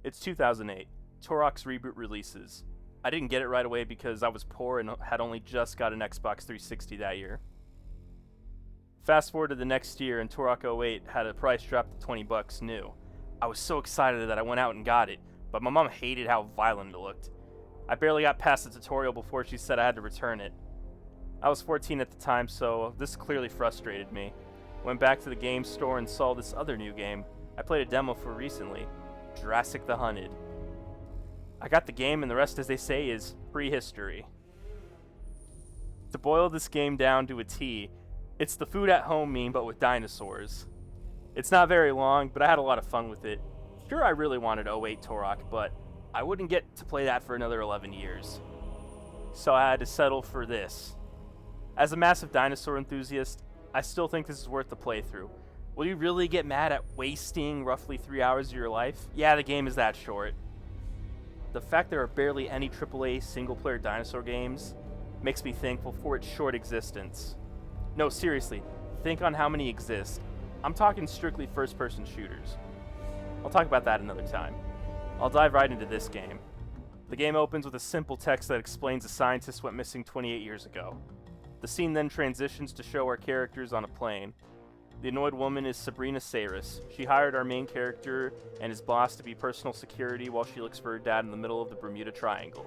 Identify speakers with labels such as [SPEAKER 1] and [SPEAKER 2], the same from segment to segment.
[SPEAKER 1] It's 2008. Turok's reboot releases. I didn't get it right away because I was poor and had only just got an Xbox 360 that year. Fast forward to the next year and Turok 08 had a price drop to 20 bucks new. I was so excited that I went out and got it, but my mom hated how violent it looked. I barely got past the tutorial before she said I had to return it. I was 14 at the time, so this clearly frustrated me. Went back to the game store and saw this other new game I played a demo for recently, Jurassic the Hunted. I got the game and the rest, as they say, is prehistory. To boil this game down to a T, it's the food at home meme but with dinosaurs. It's not very long, but I had a lot of fun with it. Sure, I really wanted 08 Turok, but I wouldn't get to play that for another 11 years. So I had to settle for this. As a massive dinosaur enthusiast, I still think this is worth the playthrough. Will you really get mad at wasting roughly 3 hours of your life? Yeah, the game is that short. The fact there are barely any AAA single-player dinosaur games makes me thankful for its short existence. No, seriously, think on how many exist. I'm talking strictly first-person shooters. I'll talk about that another time. I'll dive right into this game. The game opens with a simple text that explains a scientist went missing 28 years ago. The scene then transitions to show our characters on a plane. The annoyed woman is Sabrina Saris. She hired our main character and his boss to be personal security while she looks for her dad in the middle of the Bermuda Triangle.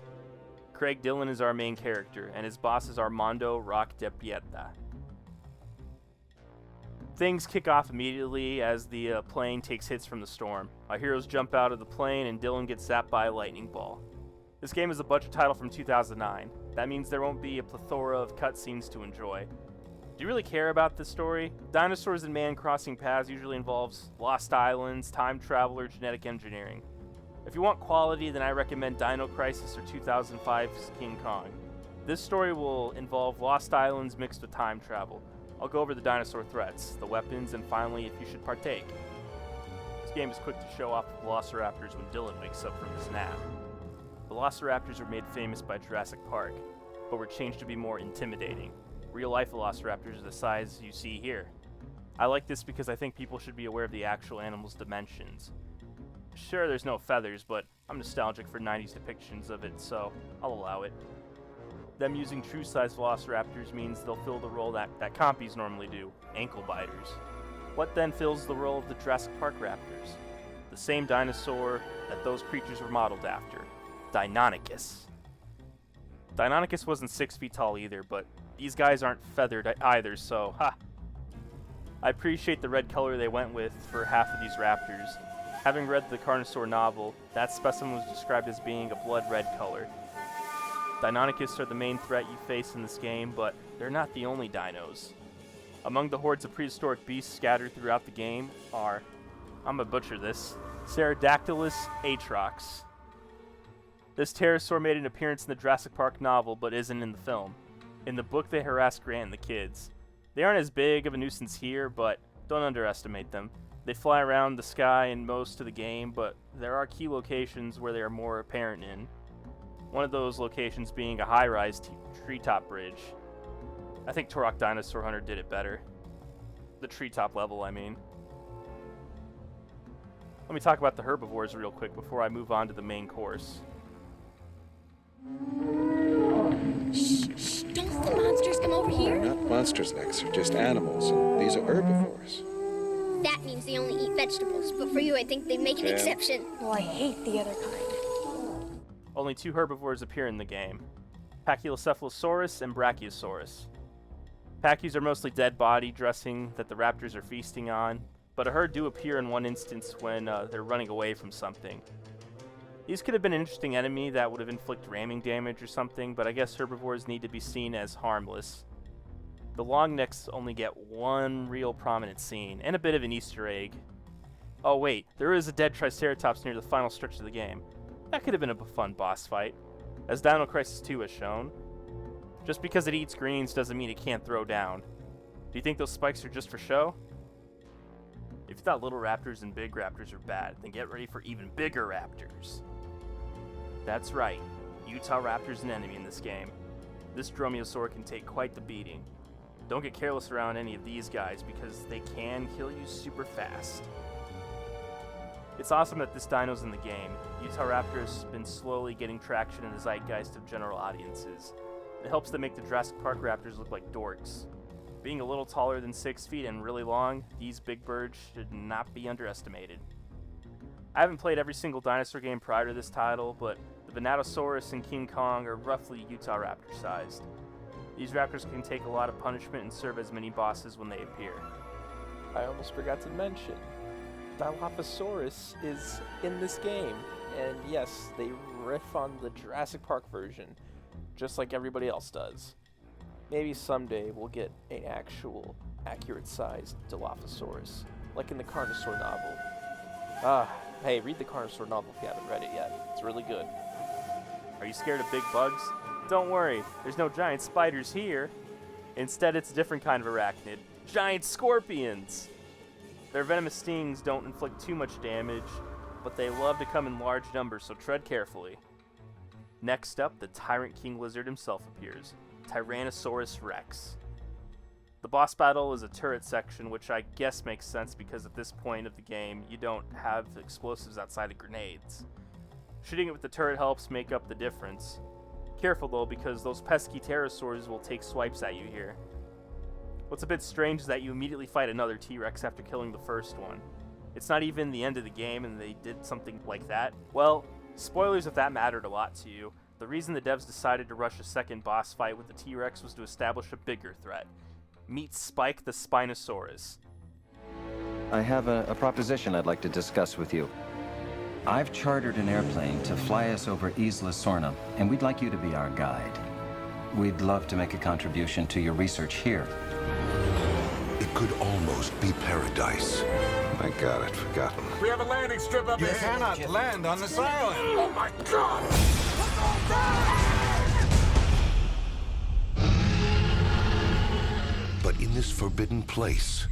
[SPEAKER 1] Craig Dillon is our main character, and his boss is Armando Rock de Pieta. Things kick off immediately as the plane takes hits from the storm. Our heroes jump out of the plane and Dillon gets zapped by a lightning ball. This game is a budget title from 2009. That means there won't be a plethora of cutscenes to enjoy. Do you really care about this story? Dinosaurs and man crossing paths usually involves lost islands, time travel, or genetic engineering. If you want quality, then I recommend Dino Crisis or 2005's King Kong. This story will involve lost islands mixed with time travel. I'll go over the dinosaur threats, the weapons, and finally if you should partake. This game is quick to show off the velociraptors when Dillon wakes up from his nap. Velociraptors were made famous by Jurassic Park, but were changed to be more intimidating. Real-life velociraptors are the size you see here. I like this because I think people should be aware of the actual animal's dimensions. Sure, there's no feathers, but I'm nostalgic for 90s depictions of it, so I'll allow it. Them using true-size velociraptors means they'll fill the role that compies normally do, ankle biters. What then fills the role of the Jurassic Park raptors? The same dinosaur that those creatures were modeled after, Deinonychus. Deinonychus wasn't 6 feet tall either, but these guys aren't feathered either, so ha! I appreciate the red color they went with for half of these raptors. Having read the Carnosaur novel, that specimen was described as being a blood red color. Deinonychus are the main threat you face in this game, but they're not the only dinos. Among the hordes of prehistoric beasts scattered throughout the game are, I'm gonna butcher this, Pterodactylus atrox. This pterosaur made an appearance in the Jurassic Park novel, but isn't in the film. In the book, they harass Grant and the kids. They aren't as big of a nuisance here, but don't underestimate them. They fly around the sky in most of the game, but there are key locations where they are more apparent in. One of those locations being a high-rise treetop bridge. I think Turok Dinosaur Hunter did it better. The treetop level, I mean. Let me talk about the herbivores real quick before I move on to the main course.
[SPEAKER 2] Shh, don't let the monsters come over here.
[SPEAKER 3] They're not monsters, X. They're just animals, and these are herbivores.
[SPEAKER 2] That means they only eat vegetables, but for you I think they make an exception.
[SPEAKER 4] Well, I hate the other kind.
[SPEAKER 1] Only 2 herbivores appear in the game, Pachylocephalosaurus and Brachiosaurus. Pachyos are mostly dead body dressing that the raptors are feasting on, but a herd do appear in one instance when they're running away from something. These could have been an interesting enemy that would have inflicted ramming damage or something, but I guess herbivores need to be seen as harmless. The long necks only get one real prominent scene, and a bit of an Easter egg. Oh wait, there is a dead Triceratops near the final stretch of the game. That could have been a fun boss fight, as Dino Crisis 2 has shown. Just because it eats greens doesn't mean it can't throw down. Do you think those spikes are just for show? If you thought little raptors and big raptors are bad, then get ready for even bigger raptors. That's right, Utah Raptor's an enemy in this game. This dromaeosaur can take quite the beating. Don't get careless around any of these guys because they can kill you super fast. It's awesome that this dino's in the game. Utahraptor's been slowly getting traction in the zeitgeist of general audiences. It helps to make the Jurassic Park raptors look like dorks. Being a little taller than 6 feet and really long, these big birds should not be underestimated. I haven't played every single dinosaur game prior to this title, but the Venatosaurus and King Kong are roughly Utahraptor sized. These raptors can take a lot of punishment and serve as mini bosses when they appear.
[SPEAKER 5] I almost forgot to mention, Dilophosaurus is in this game, and yes, they riff on the Jurassic Park version, just like everybody else does. Maybe someday we'll get an actual, accurate-sized Dilophosaurus, like in the Carnosaur novel. Hey, read the Carnosaur novel if you haven't read it yet. It's really good.
[SPEAKER 1] Are you scared of big bugs? Don't worry, there's no giant spiders here. Instead, it's a different kind of arachnid. Giant scorpions! Their venomous stings don't inflict too much damage, but they love to come in large numbers, so tread carefully. Next up, the Tyrant King Lizard himself appears, Tyrannosaurus Rex. The boss battle is a turret section, which I guess makes sense because at this point of the game, you don't have explosives outside of grenades. Shooting it with the turret helps make up the difference. Careful though, because those pesky pterosaurs will take swipes at you here. What's a bit strange is that you immediately fight another T-Rex after killing the first one. It's not even the end of the game and they did something like that. Well, spoilers if that mattered a lot to you. The reason the devs decided to rush a second boss fight with the T-Rex was to establish a bigger threat. Meet Spike the Spinosaurus.
[SPEAKER 6] I have a proposition I'd like to discuss with you. I've chartered an airplane to fly us over Isla Sorna, and we'd like you to be our guide. We'd love to make a contribution to your research here.
[SPEAKER 7] It could almost be paradise.
[SPEAKER 3] My God, I'd forgotten.
[SPEAKER 8] We have a landing strip up
[SPEAKER 7] You
[SPEAKER 8] ahead.
[SPEAKER 7] cannot land on this island.
[SPEAKER 8] Oh my God!
[SPEAKER 7] But in this forbidden place,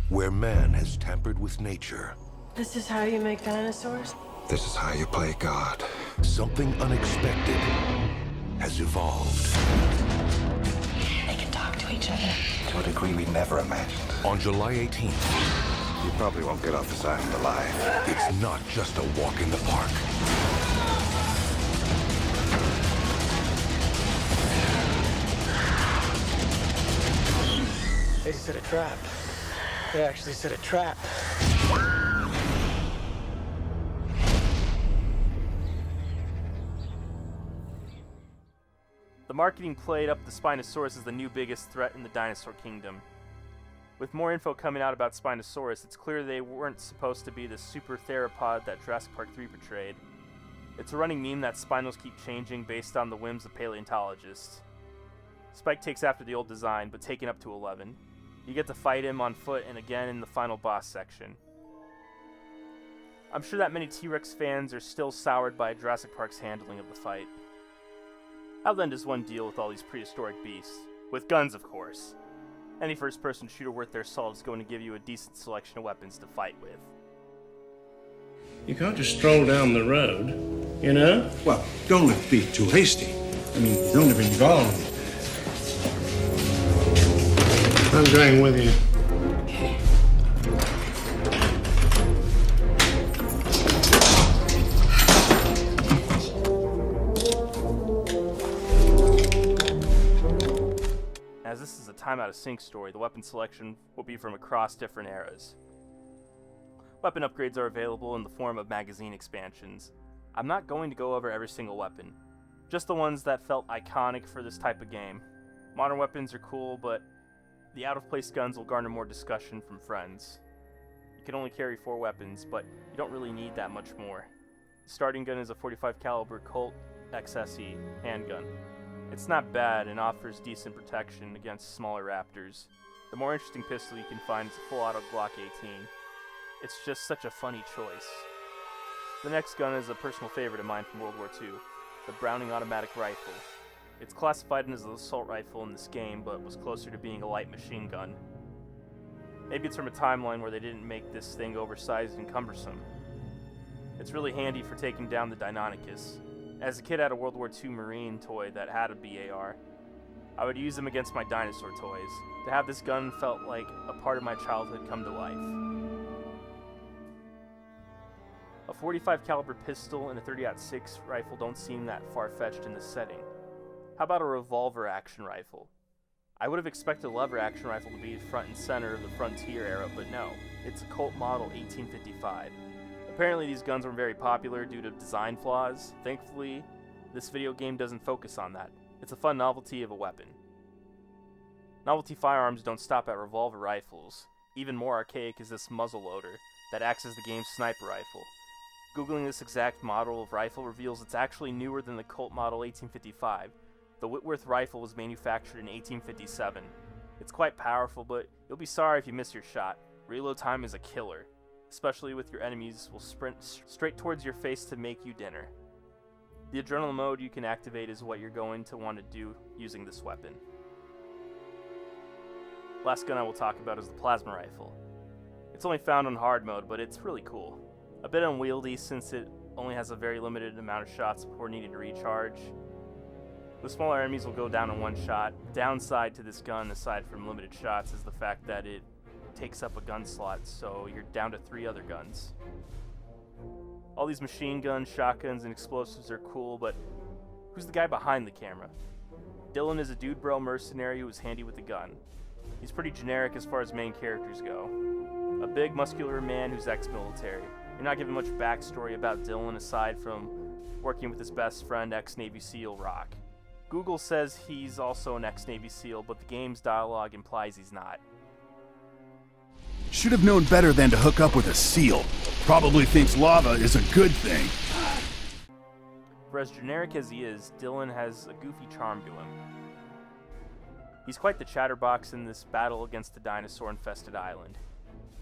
[SPEAKER 7] where man has tampered with nature,
[SPEAKER 4] This is how you make dinosaurs?
[SPEAKER 3] This is how you play God.
[SPEAKER 7] something unexpected has evolved.
[SPEAKER 4] They can talk to each other.
[SPEAKER 3] To a degree we never imagined.
[SPEAKER 7] On July 18th,
[SPEAKER 3] You probably won't get off this island alive.
[SPEAKER 7] it's not just a walk in the park.
[SPEAKER 9] They set a trap. They actually set a trap.
[SPEAKER 1] The marketing played up the Spinosaurus as the new biggest threat in the dinosaur kingdom. With more info coming out about Spinosaurus, it's clear they weren't supposed to be the super theropod that Jurassic Park 3 portrayed. It's a running meme that Spinos keep changing based on the whims of paleontologists. Spike takes after the old design, but taken up to 11. You get to fight him on foot and again in the final boss section. I'm sure that many T-Rex fans are still soured by Jurassic Park's handling of the fight. How then does one deal with all these prehistoric beasts? With guns, of course. Any first-person shooter worth their salt is going to give you a decent selection of weapons to fight with.
[SPEAKER 10] You can't just stroll down the road, you know?
[SPEAKER 8] Well, don't let's be too hasty. I mean, he's only been gone. I'm going with you.
[SPEAKER 1] As this is a time out of sync story, the weapon selection will be from across different eras. Weapon upgrades are available in the form of magazine expansions. I'm not going to go over every single weapon, just the ones that felt iconic for this type of game. Modern weapons are cool, but the out-of-place guns will garner more discussion from friends. You can only carry 4 weapons, but you don't really need that much more. The starting gun is a .45 caliber Colt XSE handgun. It's not bad and offers decent protection against smaller raptors. The more interesting pistol you can find is a full-auto Glock 18. It's just such a funny choice. The next gun is a personal favorite of mine from World War II, the Browning automatic rifle. It's classified as an assault rifle in this game, but was closer to being a light machine gun. Maybe it's from a timeline where they didn't make this thing oversized and cumbersome. It's really handy for taking down the Deinonychus. As a kid, I had a World War II Marine toy that had a BAR. I would use them against my dinosaur toys. To have this gun felt like a part of my childhood come to life. A 45 caliber pistol and a 30-06 rifle don't seem that far-fetched in this setting. How about a revolver action rifle? I would have expected a lever action rifle to be front and center of the Frontier era, but no, it's a Colt Model 1855. Apparently these guns were very popular due to design flaws. Thankfully, this video game doesn't focus on that. It's a fun novelty of a weapon. Novelty firearms don't stop at revolver rifles. Even more archaic is this muzzleloader that acts as the game's sniper rifle. Googling this exact model of rifle reveals it's actually newer than the Colt Model 1855. The Whitworth rifle was manufactured in 1857. It's quite powerful, but you'll be sorry if you miss your shot. Reload time is a killer, especially with your enemies will sprint straight towards your face to make you dinner. The adrenaline mode you can activate is what you're going to want to do using this weapon. Last gun I will talk about is the plasma rifle. It's only found on hard mode, but it's really cool. A bit unwieldy since it only has a very limited amount of shots before needing to recharge. The smaller enemies will go down in one shot. Downside to this gun, aside from limited shots, is the fact that it takes up a gun slot, so you're down to 3 other guns. All these machine guns, shotguns, and explosives are cool, but who's the guy behind the camera? Dylan is a dude bro mercenary who is handy with a gun. He's pretty generic as far as main characters go. A big, muscular man who's ex-military. You're not given much backstory about Dylan aside from working with his best friend, ex-Navy SEAL Rock. Google says he's also an ex-Navy SEAL, but the game's dialogue implies he's not.
[SPEAKER 11] Should have known better than to hook up with a SEAL. Probably thinks lava is a good thing.
[SPEAKER 1] For as generic as he is, Dylan has a goofy charm to him. He's quite the chatterbox in this battle against the dinosaur-infested island.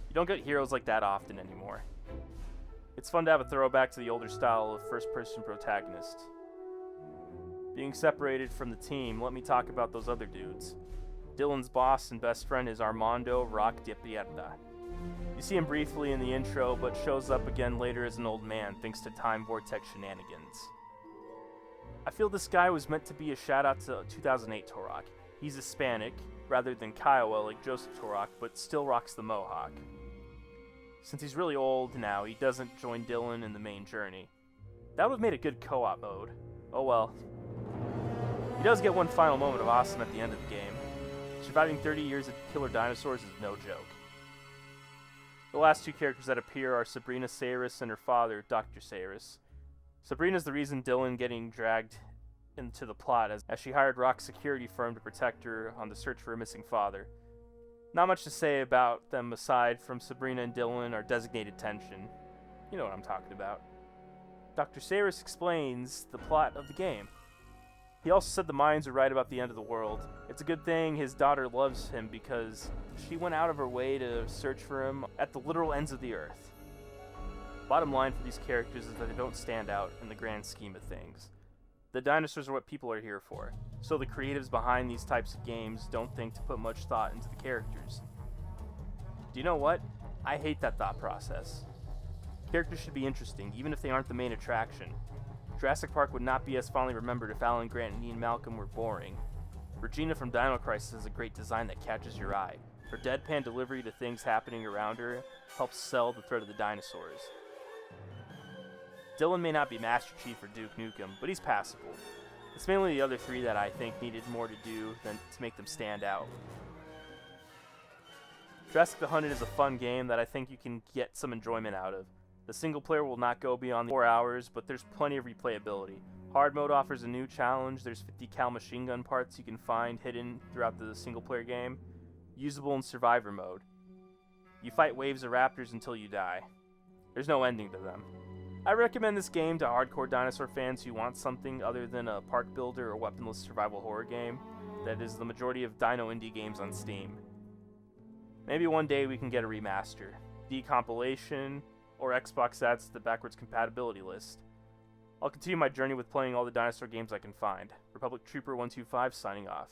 [SPEAKER 1] You don't get heroes like that often anymore. It's fun to have a throwback to the older style of first-person protagonist. Being separated from the team, let me talk about those other dudes. Dylan's boss and best friend is Armando Rock de Pierda. You see him briefly in the intro, but shows up again later as an old man thanks to Time Vortex shenanigans. I feel this guy was meant to be a shout-out to 2008 Turok. He's Hispanic, rather than Kiowa like Joseph Turok, but still rocks the mohawk. Since he's really old now, he doesn't join Dylan in the main journey. That would have made a good co-op mode. Oh well. He does get one final moment of awesome at the end of the game. Surviving 30 years of killer dinosaurs is no joke. The last 2 characters that appear are Sabrina Sayris and her father, Dr. Sayris. Sabrina's the reason Dylan getting dragged into the plot as she hired Rock's security firm to protect her on the search for her missing father. Not much to say about them aside from Sabrina and Dylan are designated tension. You know what I'm talking about. Dr. Sayris explains the plot of the game. He also said the Mayans are right about the end of the world. It's a good thing his daughter loves him because she went out of her way to search for him at the literal ends of the earth. Bottom line for these characters is that they don't stand out in the grand scheme of things. The dinosaurs are what people are here for, so the creatives behind these types of games don't think to put much thought into the characters. Do you know what? I hate that thought process. Characters should be interesting, even if they aren't the main attraction. Jurassic Park would not be as fondly remembered if Alan Grant and Ian Malcolm were boring. Regina from Dino Crisis has a great design that catches your eye. Her deadpan delivery to things happening around her helps sell the threat of the dinosaurs. Dylan may not be Master Chief or Duke Nukem, but he's passable. It's mainly the other 3 that I think needed more to do than to make them stand out. Jurassic the Hunted is a fun game that I think you can get some enjoyment out of. The single player will not go beyond the 4 hours, but there's plenty of replayability. Hard mode offers a new challenge. There's 50 cal machine gun parts you can find hidden throughout the single player game. Usable in survivor mode. You fight waves of raptors until you die. There's no ending to them. I recommend this game to hardcore dinosaur fans who want something other than a park builder or weaponless survival horror game that is the majority of dino indie games on Steam. Maybe one day we can get a remaster, decompilation, or Xbox adds to the backwards compatibility list. I'll continue my journey with playing all the dinosaur games I can find. Republic Trooper 125 signing off.